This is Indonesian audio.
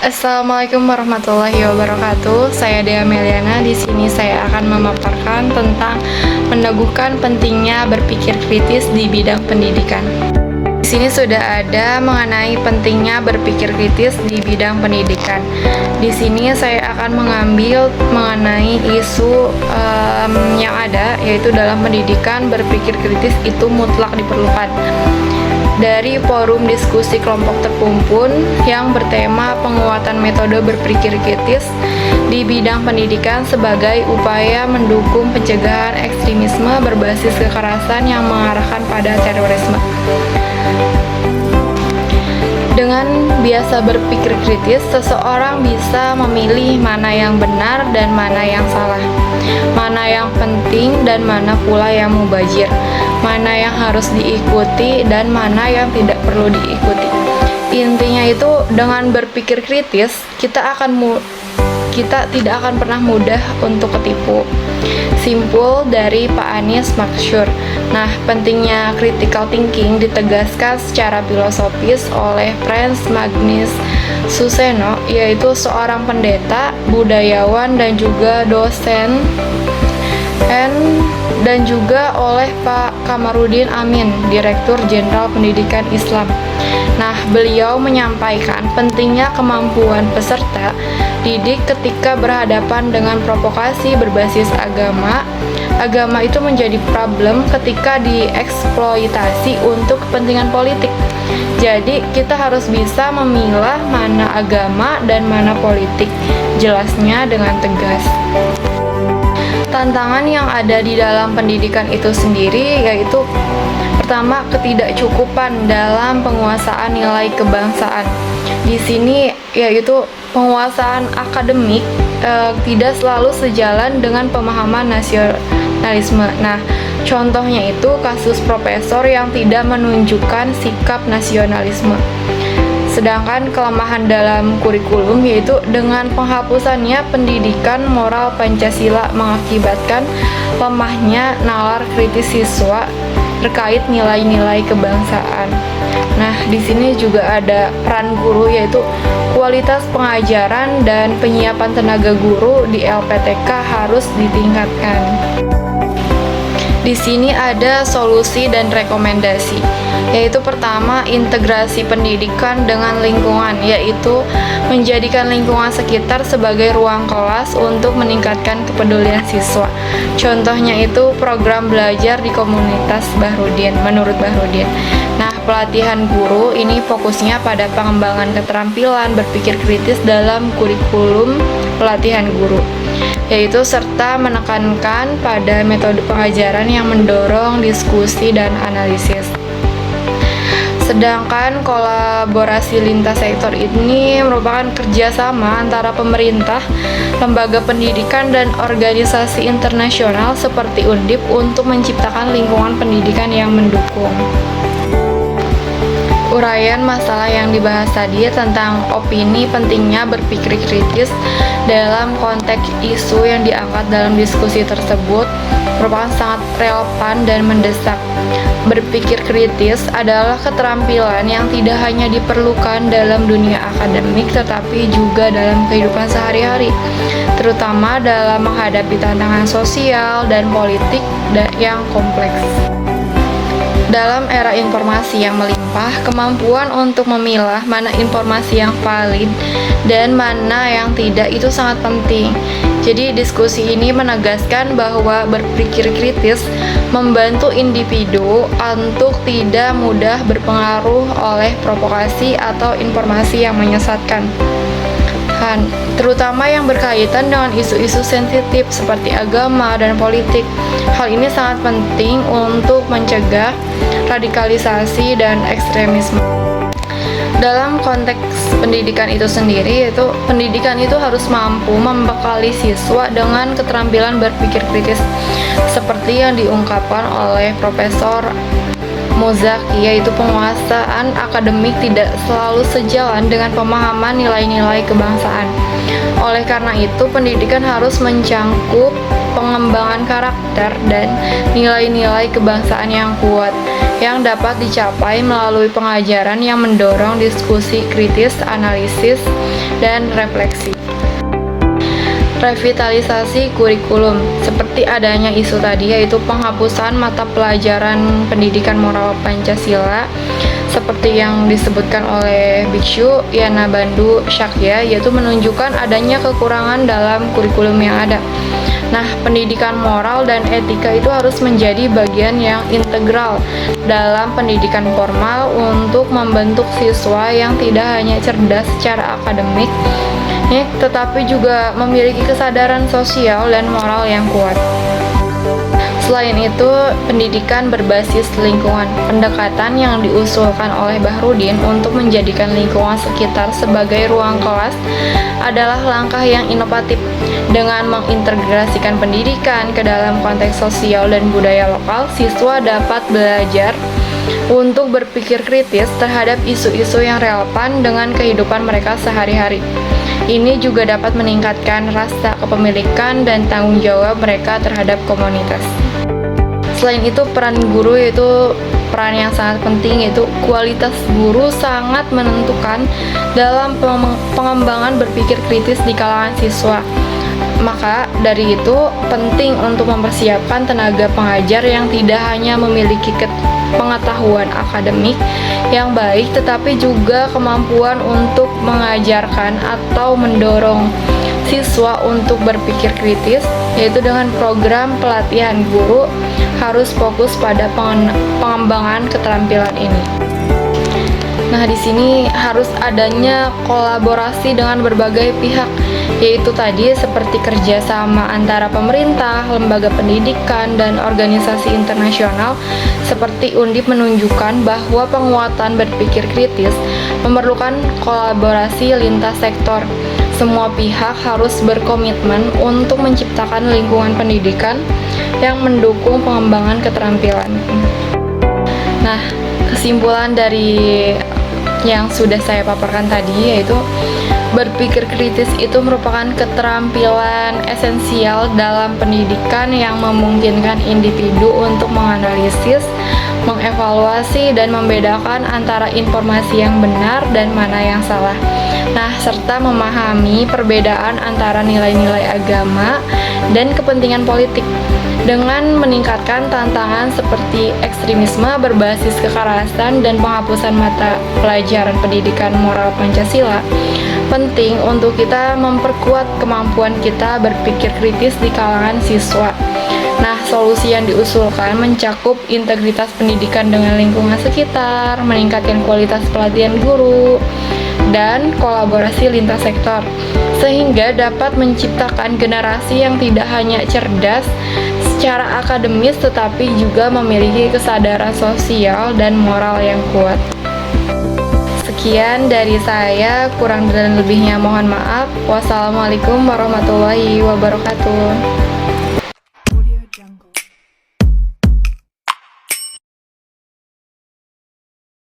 Assalamualaikum warahmatullahi wabarakatuh. Saya Dea Meliana. Di sini saya akan memaparkan tentang meneguhkan pentingnya berpikir kritis di bidang pendidikan. Di sini sudah ada mengenai pentingnya berpikir kritis di bidang pendidikan. Di sini saya akan mengambil mengenai isu yang ada, yaitu dalam pendidikan berpikir kritis itu mutlak diperlukan. Dari forum diskusi kelompok terkumpul yang bertema penguatan metode berpikir kritis di bidang pendidikan sebagai upaya mendukung pencegahan ekstremisme berbasis kekerasan yang mengarahkan pada terorisme. Dengan biasa berpikir kritis, seseorang bisa memilih mana yang benar dan mana yang salah, mana yang penting dan mana pula yang mubazir, mana yang harus diikuti dan mana yang tidak perlu diikuti. Intinya itu dengan berpikir kritis, kita tidak akan pernah mudah untuk ketipu. Simpul dari Pak Anies Maksyur. Nah, pentingnya critical thinking ditegaskan secara filosofis oleh Franz Magnus Suseno, yaitu seorang pendeta, budayawan, dan juga dosen, dan juga oleh Pak Kamarudin Amin, Direktur Jenderal Pendidikan Islam. Nah, beliau menyampaikan pentingnya kemampuan peserta didik ketika berhadapan dengan provokasi berbasis agama. Agama itu menjadi problem ketika dieksploitasi untuk kepentingan politik. Jadi, kita harus bisa memilah mana agama dan mana politik, jelasnya dengan tegas. Tantangan yang ada di dalam pendidikan itu sendiri yaitu pertama, ketidakcukupan dalam penguasaan nilai kebangsaan. Di sini yaitu penguasaan akademik tidak selalu sejalan dengan pemahaman nasionalisme. Nah, contohnya itu kasus profesor yang tidak menunjukkan sikap nasionalisme. Sedangkan kelemahan dalam kurikulum yaitu dengan penghapusannya pendidikan moral Pancasila mengakibatkan lemahnya nalar kritis siswa terkait nilai-nilai kebangsaan. Nah, di sini juga ada peran guru, yaitu kualitas pengajaran dan penyiapan tenaga guru di LPTK harus ditingkatkan. Di sini ada solusi dan rekomendasi, yaitu pertama, integrasi pendidikan dengan lingkungan, yaitu menjadikan lingkungan sekitar sebagai ruang kelas untuk meningkatkan kepedulian siswa. Contohnya itu program belajar di komunitas Bahrudin, menurut Bahrudin. Nah, pelatihan guru ini fokusnya pada pengembangan keterampilan berpikir kritis dalam kurikulum pelatihan guru, yaitu serta menekankan pada metode pengajaran yang mendorong diskusi dan analisis. Sedangkan kolaborasi lintas sektor ini merupakan kerjasama antara pemerintah, lembaga pendidikan, dan organisasi internasional seperti Undip untuk menciptakan lingkungan pendidikan yang mendukung. Uraian masalah yang dibahas tadi tentang opini pentingnya berpikir kritis dalam konteks isu yang diangkat dalam diskusi tersebut merupakan sangat relevan dan mendesak. Berpikir kritis adalah keterampilan yang tidak hanya diperlukan dalam dunia akademik tetapi juga dalam kehidupan sehari-hari, terutama dalam menghadapi tantangan sosial dan politik yang kompleks. Dalam era informasi yang melimpah, kemampuan untuk memilah mana informasi yang valid dan mana yang tidak itu sangat penting. Jadi diskusi ini menegaskan bahwa berpikir kritis membantu individu untuk tidak mudah berpengaruh oleh provokasi atau informasi yang menyesatkan, terutama yang berkaitan dengan isu-isu sensitif seperti agama dan politik. Hal ini sangat penting untuk mencegah radikalisasi dan ekstremisme. Dalam konteks pendidikan itu sendiri, yaitu pendidikan itu harus mampu membekali siswa dengan keterampilan berpikir kritis seperti yang diungkapkan oleh Profesor Mozaki, yaitu penguasaan akademik tidak selalu sejalan dengan pemahaman nilai-nilai kebangsaan. Oleh karena itu, pendidikan harus mencangkup pengembangan karakter dan nilai-nilai kebangsaan yang kuat. yang dapat dicapai melalui pengajaran yang mendorong diskusi kritis, analisis, dan refleksi. Revitalisasi kurikulum, seperti adanya isu tadi, yaitu penghapusan mata pelajaran pendidikan moral Pancasila seperti yang disebutkan oleh Biksu Yana Bandu Shakya, yaitu menunjukkan adanya kekurangan dalam kurikulum yang ada. Nah, pendidikan moral dan etika itu harus menjadi bagian yang integral dalam pendidikan formal untuk membentuk siswa yang tidak hanya cerdas secara akademik, tetapi juga memiliki kesadaran sosial dan moral yang kuat. Selain itu, pendidikan berbasis lingkungan, pendekatan yang diusulkan oleh Bahrudin untuk menjadikan lingkungan sekitar sebagai ruang kelas adalah langkah yang inovatif. Dengan mengintegrasikan pendidikan ke dalam konteks sosial dan budaya lokal, siswa dapat belajar untuk berpikir kritis terhadap isu-isu yang relevan dengan kehidupan mereka sehari-hari. Ini juga dapat meningkatkan rasa kepemilikan dan tanggung jawab mereka terhadap komunitas. Selain itu, peran guru yaitu peran yang sangat penting, yaitu kualitas guru sangat menentukan dalam pengembangan berpikir kritis di kalangan siswa. Maka dari itu penting untuk mempersiapkan tenaga pengajar yang tidak hanya memiliki pengetahuan akademik yang baik, tetapi juga kemampuan untuk mengajarkan atau mendorong siswa untuk berpikir kritis, yaitu dengan program pelatihan guru harus fokus pada pengembangan keterampilan ini. Nah, di sini harus adanya kolaborasi dengan berbagai pihak, yaitu tadi seperti kerjasama antara pemerintah, lembaga pendidikan, dan organisasi internasional seperti Undip menunjukkan bahwa penguatan berpikir kritis memerlukan kolaborasi lintas sektor. Semua pihak harus berkomitmen untuk menciptakan lingkungan pendidikan yang mendukung pengembangan keterampilan. Nah, kesimpulan dari yang sudah saya paparkan tadi yaitu berpikir kritis itu merupakan keterampilan esensial dalam pendidikan yang memungkinkan individu untuk menganalisis, mengevaluasi, dan membedakan antara informasi yang benar dan mana yang salah. Nah, serta memahami perbedaan antara nilai-nilai agama dan kepentingan politik. Dengan meningkatkan tantangan seperti ekstremisme berbasis kekerasan dan penghapusan mata pelajaran pendidikan moral Pancasila, penting untuk kita memperkuat kemampuan kita berpikir kritis di kalangan siswa. Nah, solusi yang diusulkan mencakup integritas pendidikan dengan lingkungan sekitar, meningkatkan kualitas pelatihan guru, dan kolaborasi lintas sektor, sehingga dapat menciptakan generasi yang tidak hanya cerdas secara akademis tetapi juga memiliki kesadaran sosial dan moral yang kuat. Sekian dari saya, kurang dan lebihnya mohon maaf. Wassalamualaikum warahmatullahi wabarakatuh.